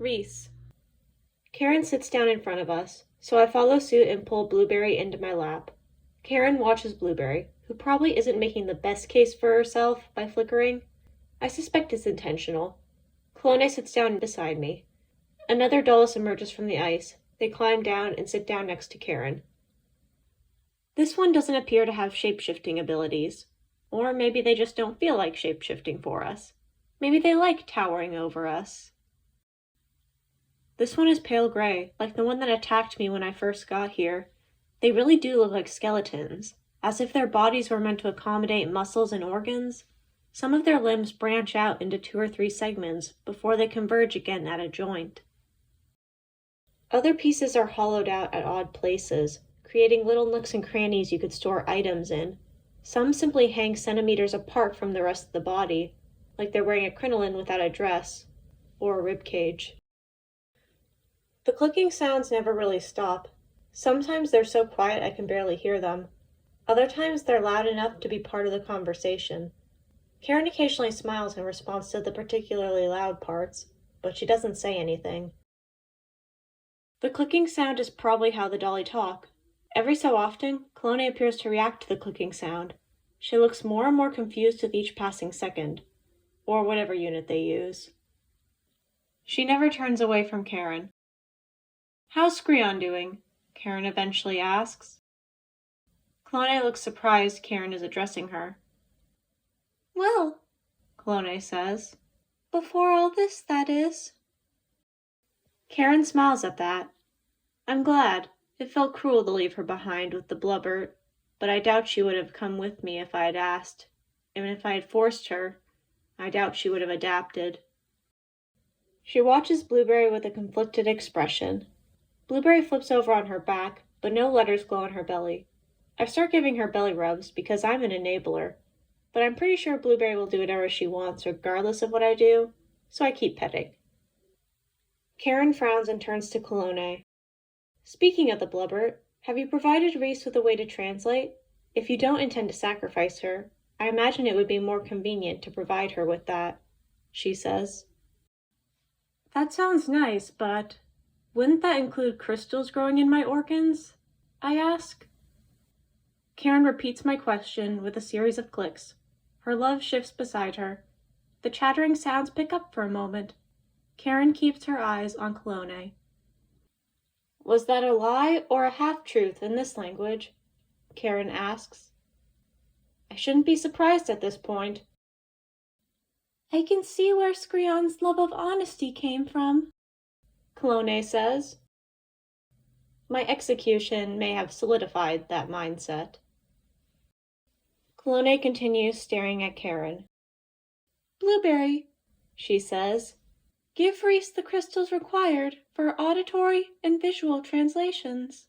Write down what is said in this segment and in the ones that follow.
Reese. Karen sits down in front of us, so I follow suit and pull Blueberry into my lap. Karen watches Blueberry, who probably isn't making the best case for herself by flickering. I suspect it's intentional. Clone sits down beside me. Another Dulles emerges from the ice. They climb down and sit down next to Karen. This one doesn't appear to have shape-shifting abilities. Or maybe they just don't feel like shape-shifting for us. Maybe they like towering over us. This one is pale gray, like the one that attacked me when I first got here. They really do look like skeletons, as if their bodies were meant to accommodate muscles and organs. Some of their limbs branch out into 2 or 3 segments before they converge again at a joint. Other pieces are hollowed out at odd places, creating little nooks and crannies you could store items in. Some simply hang centimeters apart from the rest of the body, like they're wearing a crinoline without a dress, or a rib cage. The clicking sounds never really stop. Sometimes they're so quiet I can barely hear them. Other times they're loud enough to be part of the conversation. Karen occasionally smiles in response to the particularly loud parts, but she doesn't say anything. The clicking sound is probably how the dolly talk. Every so often, Clone appears to react to the clicking sound. She looks more and more confused with each passing second, or whatever unit they use. She never turns away from Karen. "How's Screon doing?" Karen eventually asks. Clone looks surprised Karen is addressing her. "Well," Clone says. "Before all this, that is." Karen smiles at that. I'm glad. It felt cruel to leave her behind with the blubber, but I doubt she would have come with me if I had asked. And if I had forced her, I doubt she would have adapted. She watches Blueberry with a conflicted expression. Blueberry flips over on her back, but no letters glow on her belly. I start giving her belly rubs because I'm an enabler, but I'm pretty sure Blueberry will do whatever she wants regardless of what I do, so I keep petting. Karen frowns and turns to Clone. "Speaking of the blubber, have you provided Reese with a way to translate? If you don't intend to sacrifice her, I imagine it would be more convenient to provide her with that," she says. "That sounds nice, but wouldn't that include crystals growing in my organs?" I ask. Karen repeats my question with a series of clicks. Her love shifts beside her. The chattering sounds pick up for a moment. Karen keeps her eyes on Clone. "Was that a lie or a half-truth in this language?" Karen asks. I shouldn't be surprised at this point. "I can see where Screon's love of honesty came from," Clone says. My execution may have solidified that mindset. Clone continues staring at Karen. "Blueberry," she says, "give Reese the crystals required for auditory and visual translations."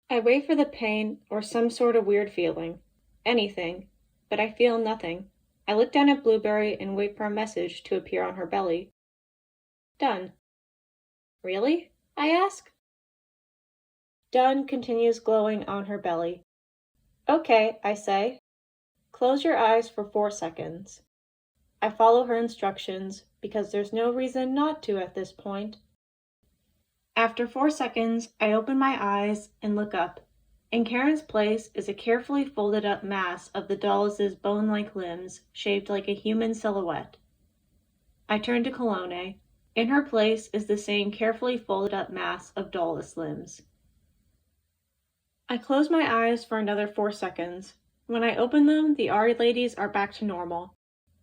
I wait for the pain or some sort of weird feeling. Anything. But I feel nothing. I look down at Blueberry and wait for a message to appear on her belly. Done. "Really?" I ask. Done continues glowing on her belly. "Okay," I say. "Close your eyes for 4 seconds. I follow her instructions because there's no reason not to at this point. After 4 seconds, I open my eyes and look up. In Karen's place is a carefully folded up mass of the doll's bone-like limbs shaped like a human silhouette. I turn to Clone. In her place is the same carefully folded up mass of doll's limbs. I close my eyes for another 4 seconds. When I open them, the Ari ladies are back to normal.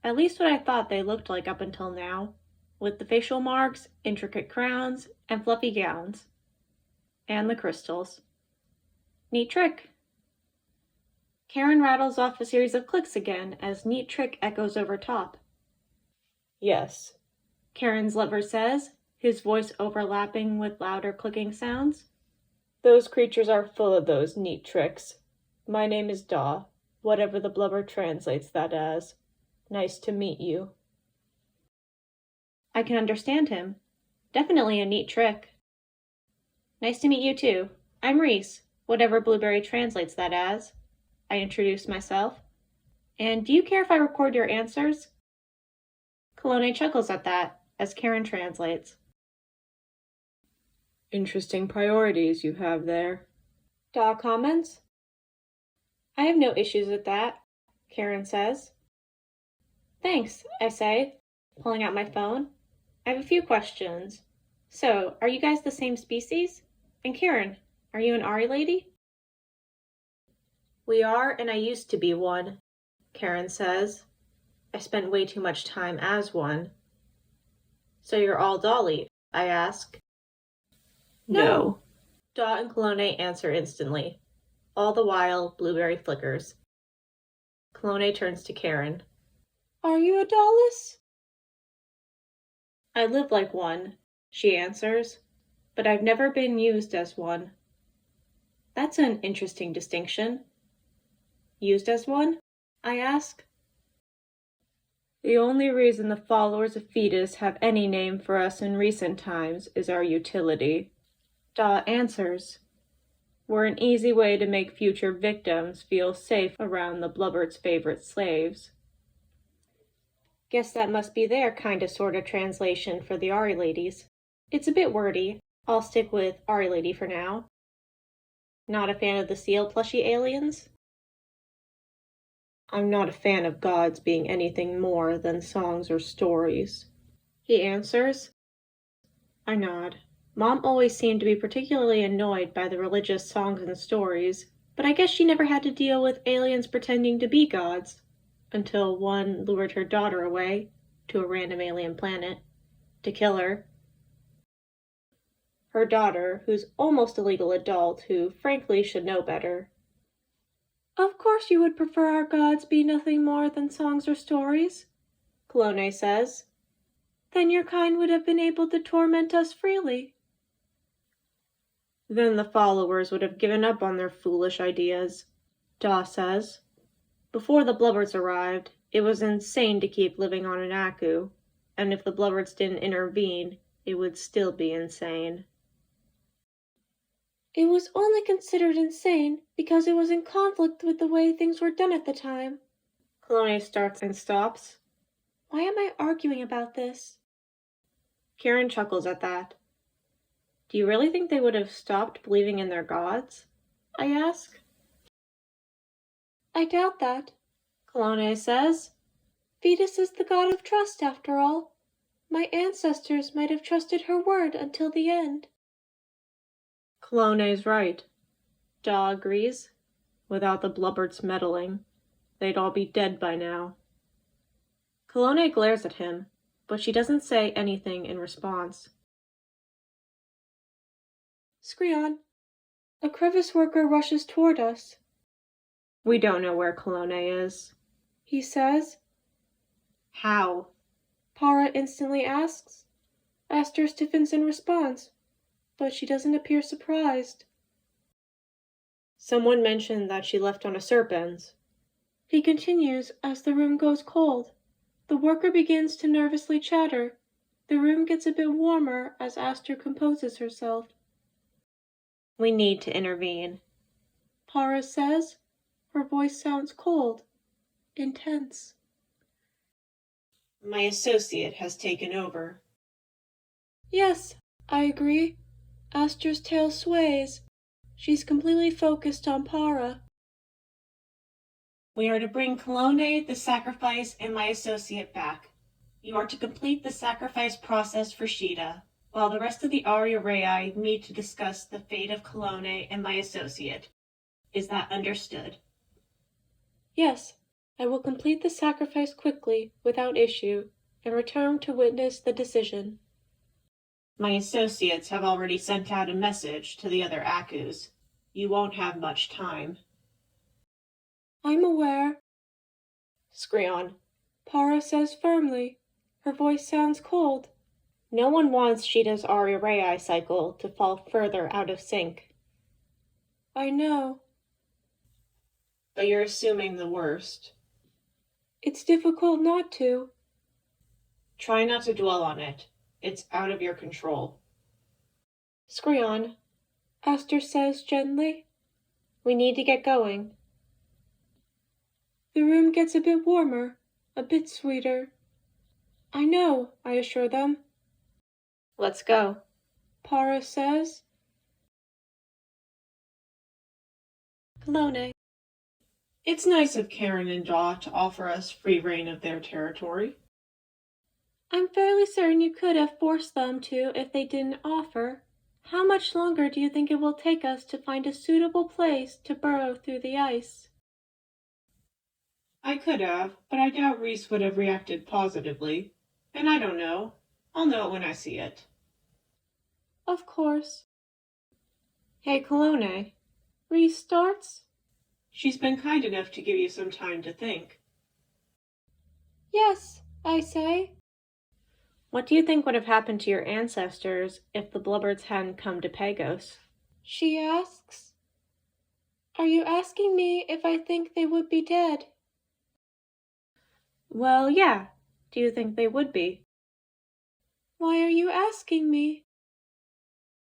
At least what I thought they looked like up until now, with the facial marks, intricate crowns, and fluffy gowns. And the crystals. Neat trick. Karen rattles off a series of clicks again as neat trick echoes over top. "Yes," Karen's lover says, his voice overlapping with louder clicking sounds. "Those creatures are full of those neat tricks. My name is Daw, whatever the blubber translates that as. Nice to meet you." I can understand him. Definitely a neat trick. "Nice to meet you too. I'm Reese, whatever Blueberry translates that as." I introduce myself. "And do you care if I record your answers?" Clone chuckles at that. as Karen translates. Interesting priorities you have there. Da comments. I have no issues with that, Karen says. Thanks, I say, pulling out my phone. I have a few questions. So, are you guys the same species? And Karen, are you an Ari lady? We are, and I used to be one, Karen says. I spent way too much time as one. So you're all Dolly, I ask. No. Da and Clone answer instantly. All the while, Blueberry flickers. Clone turns to Karen. Are you a Dallas? I live like one, she answers, but I've never been used as one. That's an interesting distinction. Used as one? I ask. The only reason the followers of Fetus have any name for us in recent times is our utility. Da answers. We're an easy way to make future victims feel safe around the Blubbert's favorite slaves. Guess that must be their kinda sorta translation for the Ari ladies. It's a bit wordy. I'll stick with Ari lady for now. Not a fan of the seal plushie aliens? I'm not a fan of gods being anything more than songs or stories, he answers. I nod. Mom always seemed to be particularly annoyed by the religious songs and stories, but I guess she never had to deal with aliens pretending to be gods, until one lured her daughter away to a random alien planet to kill her. Her daughter, who's almost a legal adult, who frankly should know better. Of course you would prefer our gods be nothing more than songs or stories, Clone says. Then your kind would have been able to torment us freely. Then the followers would have given up on their foolish ideas, Da says. Before the Blubberts arrived, it was insane to keep living on an Aku, and if the Blubberts didn't intervene, it would still be insane. It was only considered insane because it was in conflict with the way things were done at the time. Clone starts and stops. Why am I arguing about this? Karen chuckles at that. Do you really think they would have stopped believing in their gods? I ask. I doubt that, Clone says. Fetus is the god of trust, after all. My ancestors might have trusted her word until the end. Clone's right, Da agrees. Without the Blubberts meddling, they'd all be dead by now. Clone glares at him, but she doesn't say anything in response. Screon, a crevice worker rushes toward us. We don't know where Clone is, he says. How? Para instantly asks. Aster stiffens in response, but she doesn't appear surprised. Someone mentioned that she left on a Serpens. He continues as the room goes cold. The worker begins to nervously chatter. The room gets a bit warmer as Aster composes herself. We need to intervene, Para says. Her voice sounds cold, intense. My associate has taken over. Yes, I agree. Aster's tail sways. She's completely focused on Para. We are to bring Clone, the sacrifice, and my associate back. You are to complete the sacrifice process for Sheeta, while the rest of the Aria Rei meet to discuss the fate of Clone and my associate. Is that understood? Yes, I will complete the sacrifice quickly, without issue, and return to witness the decision. My associates have already sent out a message to the other Akus. You won't have much time. I'm aware. Screon. Para says firmly. Her voice sounds cold. No one wants Sheeta's Aria Rei cycle to fall further out of sync. I know. But you're assuming the worst. It's difficult not to. Try not to dwell on it. It's out of your control. Screon, Aster says gently. We need to get going. The room gets a bit warmer, a bit sweeter. I know, I assure them. Let's go, Para says. Cologne. It's nice of Karen and Daw to offer us free reign of their territory. I'm fairly certain you could have forced them to if they didn't offer. How much longer do you think it will take us to find a suitable place to burrow through the ice? I could have, but I doubt Reese would have reacted positively. And I don't know. I'll know it when I see it. Of course. Hey, Cologne. Reese starts? She's been kind enough to give you some time to think. Yes, I say. What do you think would have happened to your ancestors if the Blubberts hadn't come to Pagos? She asks. Are you asking me if I think they would be dead? Well, yeah. Do you think they would be? Why are you asking me?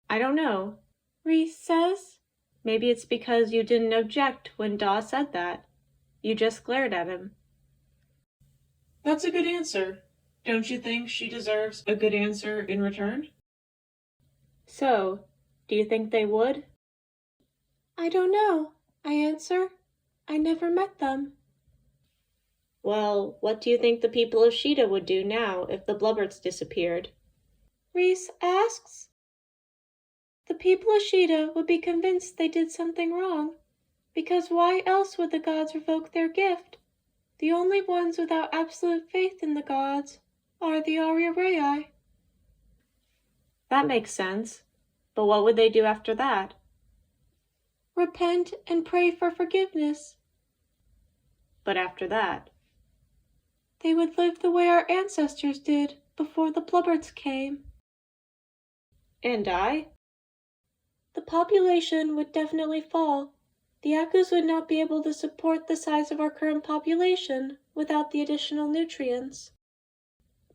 I don't know. Reese says. Maybe it's because you didn't object when Daw said that. You just glared at him. That's a good answer. Don't you think she deserves a good answer in return? So, do you think they would? I don't know, I answer. I never met them. Well, what do you think the people of Sheeta would do now if the Blubberts disappeared? Reese asks. The people of Sheeta would be convinced they did something wrong, because why else would the gods revoke their gift? The only ones without absolute faith in the gods are the Aurei. That makes sense. But what would they do after that? Repent and pray for forgiveness. But after that? They would live the way our ancestors did before the Blubberts came. And die? The population would definitely fall. The Akus would not be able to support the size of our current population without the additional nutrients.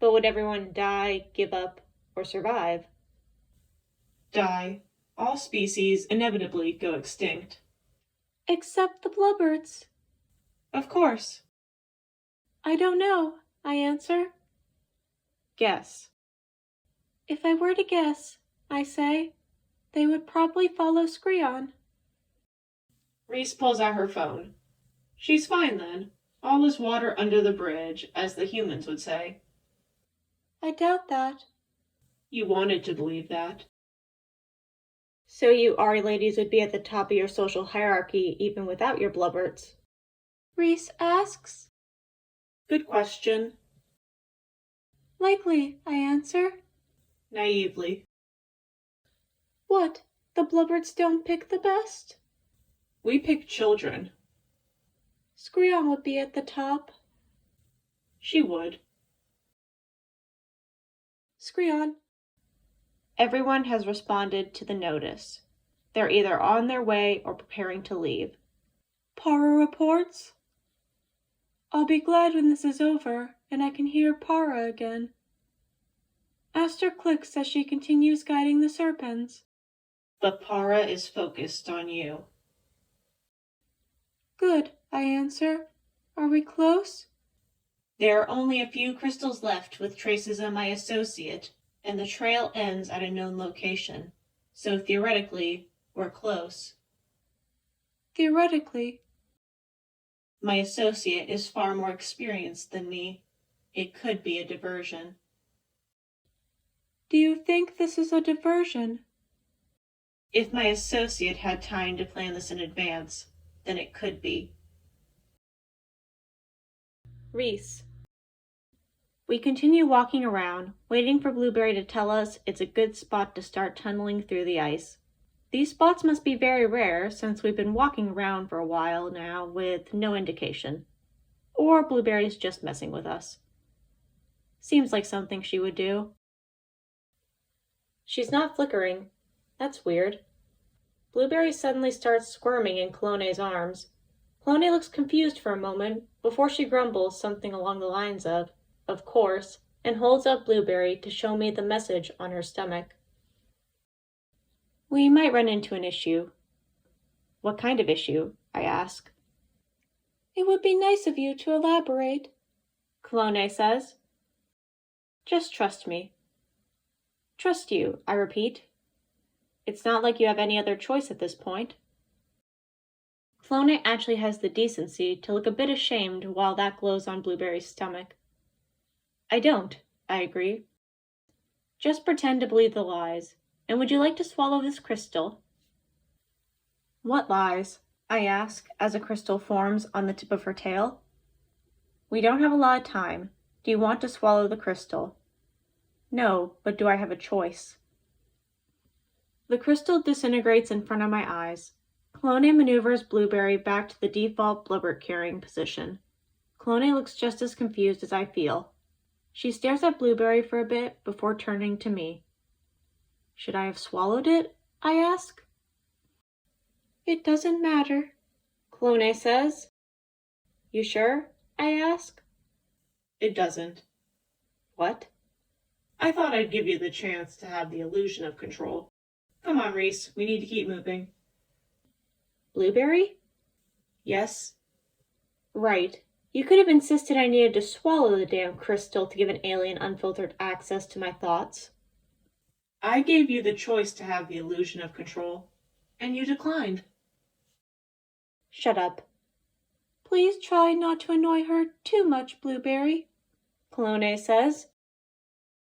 But would everyone die, give up, or survive? Die. All species inevitably go extinct. Except the Blubberts. Of course. I don't know, I answer. Guess. If I were to guess, I say, they would probably follow Screon. Reese pulls out her phone. She's fine then. All is water under the bridge, as the humans would say. I doubt that. You wanted to believe that. So you Ari ladies would be at the top of your social hierarchy even without your Blubberts? Reese asks. Good question. Likely, I answer. Naively. What? The Blubberts don't pick the best? We pick children. Screon would be at the top. She would. Screon. Everyone has responded to the notice. They're either on their way or preparing to leave. Para reports. I'll be glad when this is over and I can hear Para again. Aster clicks as she continues guiding the serpents. But Para is focused on you. Good, I answer. Are we close? There are only a few crystals left with traces of my associate, and the trail ends at a known location. So theoretically, we're close. Theoretically. My associate is far more experienced than me. It could be a diversion. Do you think this is a diversion? If my associate had time to plan this in advance, then it could be. Reese. We continue walking around, waiting for Blueberry to tell us it's a good spot to start tunneling through the ice. These spots must be very rare since we've been walking around for a while now with no indication. Or Blueberry's just messing with us. Seems like something she would do. She's not flickering. That's weird. Blueberry suddenly starts squirming in Cologne's arms. Cologne looks confused for a moment before she grumbles something along the lines of course, and holds up Blueberry to show me the message on her stomach. We might run into an issue. What kind of issue? I ask. It would be nice of you to elaborate, Cologne says. Just trust me. Trust you, I repeat. It's not like you have any other choice at this point. Clone actually has the decency to look a bit ashamed while that glows on Blueberry's stomach. I don't, I agree. Just pretend to believe the lies. And would you like to swallow this crystal? What lies? I ask, as a crystal forms on the tip of her tail. We don't have a lot of time. Do you want to swallow the crystal? No, but do I have a choice? The crystal disintegrates in front of my eyes. Clone maneuvers Blueberry back to the default blubber carrying position. Clone looks just as confused as I feel. She stares at Blueberry for a bit before turning to me. Should I have swallowed it? I ask. It doesn't matter, Clone says. You sure? I ask. It doesn't. What? I thought I'd give you the chance to have the illusion of control. Come on, Reese, we need to keep moving. Blueberry? Yes? Right. You could have insisted I needed to swallow the damn crystal to give an alien unfiltered access to my thoughts. I gave you the choice to have the illusion of control, and you declined. Shut up. Please try not to annoy her too much, Blueberry, Clone says.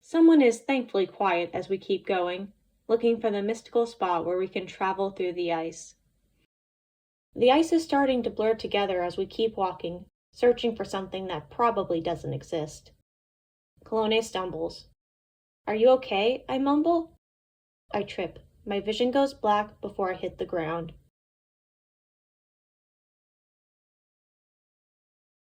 Someone is thankfully quiet as we keep going, looking for the mystical spot where we can travel through the ice. The ice is starting to blur together as we keep walking, searching for something that probably doesn't exist. Clone stumbles. Are you okay? I mumble. I trip. My vision goes black before I hit the ground.